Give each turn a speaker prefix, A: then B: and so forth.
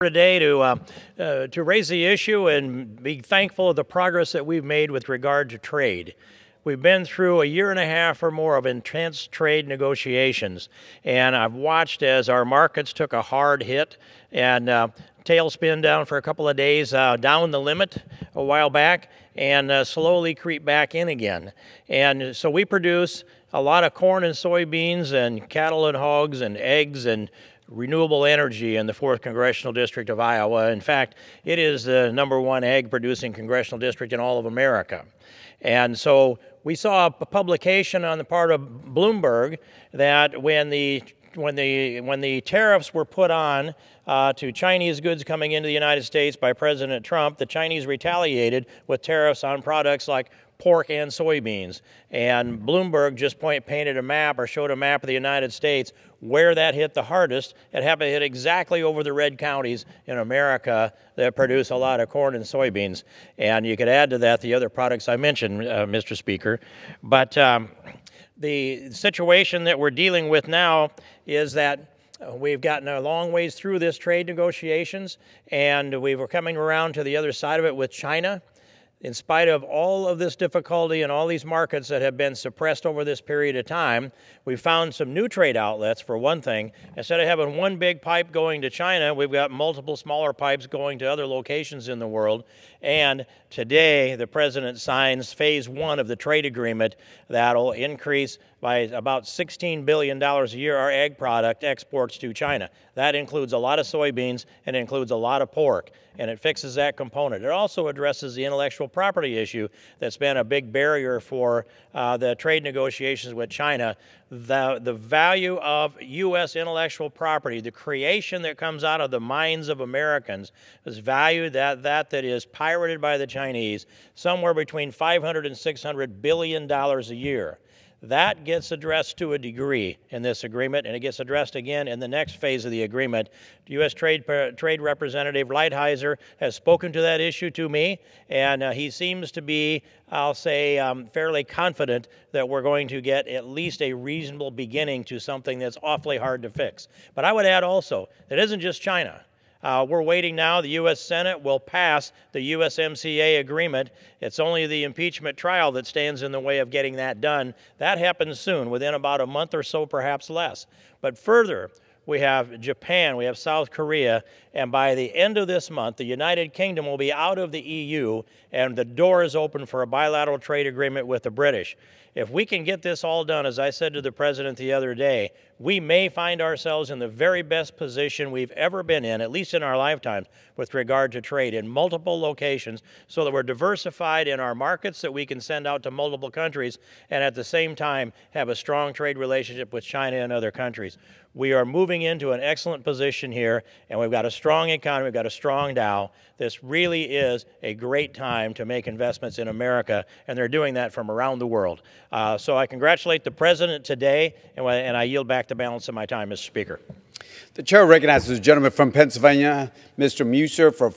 A: Today to raise the issue and be thankful of the progress that we've made with regard to trade. We've been through a year and a half or more of intense trade negotiations, and I've watched as our markets took a hard hit and tailspin down for a couple of days, down the limit a while back, and slowly creep back in again. And so we produce a lot of corn and soybeans and cattle and hogs and eggs and renewable energy in the 4th Congressional District of Iowa. In fact, it is the #1 egg-producing congressional district in all of America. And so we saw a publication on the part of Bloomberg that when the tariffs were put on to Chinese goods coming into the United States by President Trump, the Chinese retaliated with tariffs on products like pork and soybeans. And Bloomberg just painted a map or showed a map of the United States where that hit the hardest. It happened to hit exactly over the red counties in America that produce a lot of corn and soybeans. And you could add to that the other products I mentioned, Mr. Speaker. But the situation that we're dealing with now is that we've gotten a long ways through this trade negotiations, and we were coming around to the other side of it with China. In spite of all of this difficulty and all these markets that have been suppressed over this period of time, we found some new trade outlets. For one thing, instead of having one big pipe going to China, we've got multiple smaller pipes going to other locations in the world. And today, the President signs Phase 1 of the trade agreement that'll increase by about $16 billion a year our ag product exports to China. That includes a lot of soybeans and it includes a lot of pork, and it fixes that component. It also addresses the intellectual property issue that's been a big barrier for the trade negotiations with China. The value of U.S. intellectual property, the creation that comes out of the minds of Americans, is valued that is pirated by the Chinese somewhere between $500 and $600 billion a year. That gets addressed to a degree in this agreement, and it gets addressed again in the next phase of the agreement. U.S. Trade Representative Lighthizer has spoken to that issue to me, and he seems to be, I'll say, fairly confident that we're going to get at least a reasonable beginning to something that's awfully hard to fix. But I would add also, it isn't just China. We're waiting now. The U.S. Senate will pass the USMCA agreement. It's only the impeachment trial that stands in the way of getting that done. That happens soon, within about a month or so, perhaps less. But further, we have Japan, we have South Korea, and by the end of this month, the United Kingdom will be out of the EU, and the door is open for a bilateral trade agreement with the British. If we can get this all done, as I said to the President the other day, we may find ourselves in the very best position we've ever been in, at least in our lifetimes, with regard to trade in multiple locations, so that we're diversified in our markets that we can send out to multiple countries, and at the same time have a strong trade relationship with China and other countries. We are moving into an excellent position here, and we've got a strong economy, we've got a strong Dow. This really is a great time to make investments in America, and they're doing that from around the world. So I congratulate the President today, and I yield back the balance of my time, Mr. Speaker.
B: The chair recognizes the gentleman from Pennsylvania, Mr. Musser, for